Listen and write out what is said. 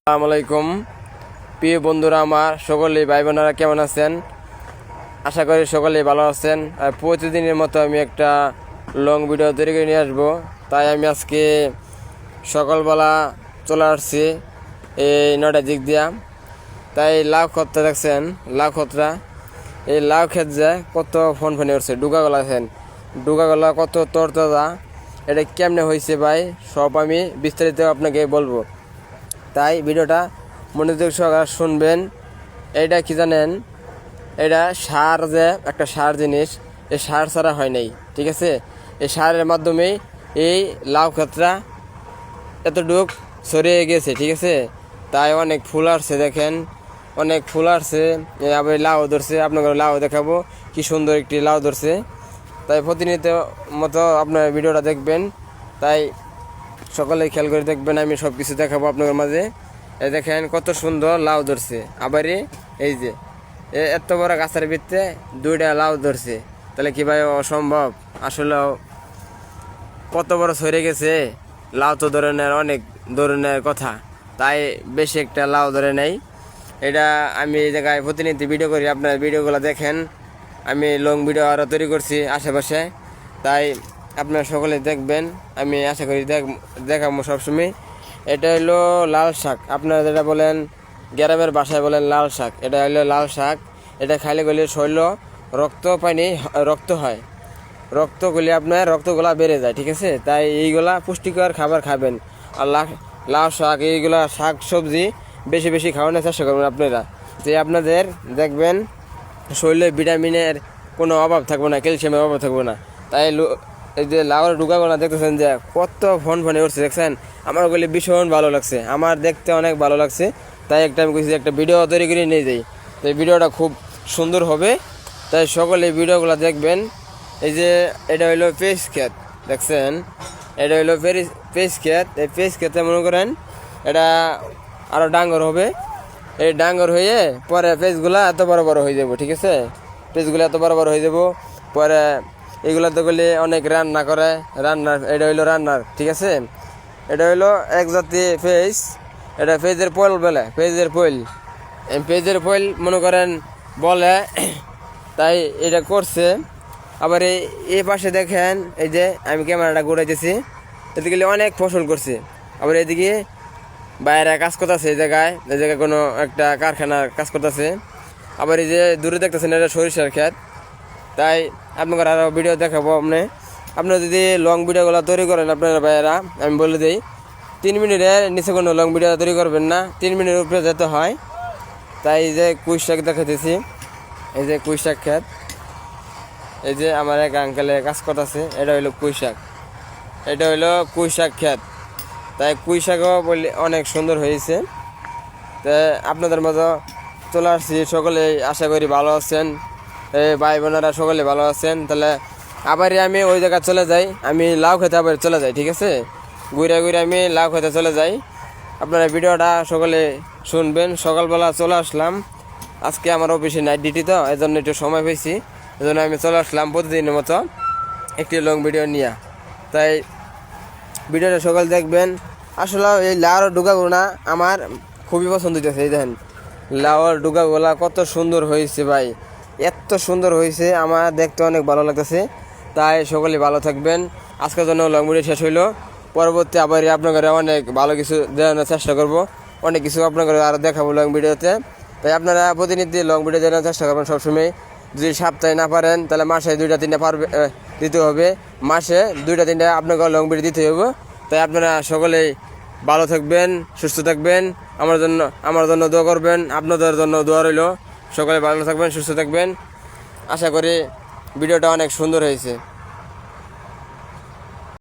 আসসালামু আলাইকুম প্রিয় বন্ধুরা, আমার সকলেই ভাই বোনেরা কেমন আছেন? আশা করি সকলেই ভালো আছেন। আর প্রতিদিনের মতো আমি একটা লং ভিডিও তৈরি করে নিয়ে আসবো। তাই আমি আজকে সকালবেলা চলে আসছি এই 9টার দিক দিয়া। তাই লাউ ক্ষেতটা দেখছেন, লাউ ক্ষেতটা, এই লাউ ক্ষেত যে কত ফোন উঠছে, ডুগাগলা আছেন, ডুগাগলা কত তরতাজা, এটা কেমনে হয়েছে ভাই সব আমি বিস্তারিত আপনাকে বলবো। তাই ভিডিওটা মনোযোগ সহকারে শুনবেন। এইটা কি জানেন, এটা সার, যে একটা সার জিনিস, এই সার ছাড়া হয় নাই, ঠিক আছে? এই সারের মাধ্যমেই এই লাউ ক্ষেতটা এতটুক ছড়িয়ে গেছে, ঠিক আছে? তাই অনেক ফুল আসছে, দেখেন অনেক ফুল আসছে। আবার লাউ ধরছে, আপনাকে লাউ দেখাবো, কি সুন্দর একটি লাউ ধরছে। তাই প্রতিনিয়ত মতো আপনার ভিডিওটা দেখবেন, তাই সকলে খেয়াল করে দেখবেন, আমি সব কিছু দেখাবো আপনাদের মাঝে। এই দেখেন কত সুন্দর লাউ ধরছে। আবার এই যে এত বড় গাছের ভিতরে 2টা লাউ ধরছে, তাহলে কি ভাই অসম্ভব? আসলে কত বড় সরে গেছে লাউ, তো ধরনের অনেক ধরনের কথা, তাই বেশি একটা লাউ ধরে নেই। এটা আমি এই জায়গায় প্রতিনিয়ত ভিডিও করি, আপনার ভিডিওগুলো দেখেন। আমি লং ভিডিও আরও তৈরি করছি আশেপাশে, তাই আপনারা সকলে দেখবেন, আমি আশা করি দেখাবো সবসময়। এটা হলো লাল শাক, আপনারা যেটা বলেন গ্রামের ভাষায় বলেন লাল শাক। এটা হলো লাল শাক। এটা খাইলে গেলে শরীর রক্ত পানি রক্ত হয়, রক্তগুলি আপনার রক্তগুলা বেড়ে যায়, ঠিক আছে? তাই এইগুলা পুষ্টিকর খাবার খাবেন। আর লাউ শাক, এইগুলা শাক সবজি বেশি বেশি খাওয়ানোর চেষ্টা করবেন আপনারা, যে আপনাদের দেখবেন শরীরে ভিটামিনের কোনো অভাব থাকবে না, ক্যালসিয়ামের অভাব থাকবে না। তাই এই যে লাউয়ের ডুগাগুলো দেখতেছেন যে কত ফোন উঠছে, দেখছেন? আমার ওগুলি ভীষণ ভালো লাগছে, আমার দেখতে অনেক ভালো লাগছে। তাই আমি কিছু একটা ভিডিও তৈরি করে নিয়ে যাই। তো এই ভিডিওটা খুব সুন্দর হবে, তাই সকলে এই ভিডিওগুলো দেখবেন। এই যে এটা হইলো পেঁয়াজ ক্ষেত, দেখছেন? এটা হইলো পেঁয়াজ ক্ষেত। এই পেঁয়াজ ক্ষেতে মনে করেন এটা আরও ডাঙ্গর হবে। এই ডাঙ্গর হয়ে পরে পেঁয়াজগুলো এত বড় বড় হয়ে যাব, ঠিক আছে? পেঁয়াজগুলো এত বড় বড় হয়ে যাব, পরে এগুলো তো গেলে অনেক রান্না করে, রান্নার, এটা হইলো রান্নার, ঠিক আছে? এটা হইলো এক জাতি পেঁয়াজ, এটা পেঁয়াজের পয়েল বলে, পেঁয়াজের পয়েল, পেঁয়াজের পয়েল মনে করেন বলে। তাই এটা করছে। আবার এই পাশে দেখেন, এই যে আমি ক্যামেরাটা ঘুরাইতেছি, এদিকে অনেক ফসল করছে। আবার এদিকে বাইরে কাজ করতেছে, এই জায়গায় কোনো একটা কারখানার কাজ করতেছে। আবার এই যে দূরে দেখতেছেন এটা সরিষার ক্ষেত। তাই আপনাকে আরও ভিডিও দেখাবো। আপনারা যদি লং ভিডিওগুলো তৈরি করেন আপনারা ভাইয়েরা, আমি বলে দিই 3 মিনিটের নিচে কোনো লং ভিডিও তৈরি করবেন না, 3 মিনিটের উপরে যেতে হয়। তাই এই যে কুই শাক দেখাতেছি, এই যে কুই শাক ক্ষেত, এই যে আমার এক আঙ্কেলে কাজ করতেছে, এটা হইলো কুই শাক, এটা হইলো কুই শাক ক্ষেত। তাই কুই শাকও বলে অনেক সুন্দর হয়েছে। তাই আপনাদের মতো চলে আসছি, সকলে আশা করি ভালো আছেন, এই ভাই বোনেরা সকলে ভালো আছেন। তাহলে আবারই আমি ওই জায়গায় চলে যাই, আমি লাউ খেতে আবার চলে যাই, ঠিক আছে? ঘুরে ঘুরে আমি লাউ খেতে চলে যাই। আপনারা ভিডিওটা সকলে শুনবেন। সকালবেলা চলে আসলাম, আজকে আমার অফিসে নাইট ডিউটি, তো এই জন্য একটু সময় পেয়েছি, এই জন্য আমি চলে আসলাম প্রতিদিনের মতো একটি লং ভিডিও নিয়ে। তাই ভিডিওটা সকাল দেখবেন। আসলে এই লাউর ডুগাগুলো আমার খুবই পছন্দ হইতেছে। এই দেখেন লাউর ডুগাগুলা কত সুন্দর হয়েছে ভাই, এত সুন্দর হয়েছে, আমার দেখতে অনেক ভালো লাগতেছে। তাই সকলে ভালো থাকবেন। আজকের জন্য লং ভিডিও শেষ হইলো। পরবর্তী আবার আপনাদের অনেক ভালো কিছু দেখানোর চেষ্টা করব, অনেক কিছু আপনাদের আরও দেখাবো লং ভিডিওতে। তাই আপনারা প্রতিনিধি লং ভিডিও দেখানোর চেষ্টা করবেন সবসময়। যদি সপ্তাহে না পারেন তাহলে মাসে 2-3টা দিতে হবে, মাসে 2-3টা আপনাকে লং ভিডিও দিতে হবে। তাই আপনারা সকলেই ভালো থাকবেন, সুস্থ থাকবেন, আমার জন্য দোয়া করবেন, আপনাদের জন্য দোয়া রইল। সকলে ভালো থাকবেন, সুস্থ থাকবেন। আশা করি ভিডিওটা অনেক সুন্দর হয়েছে।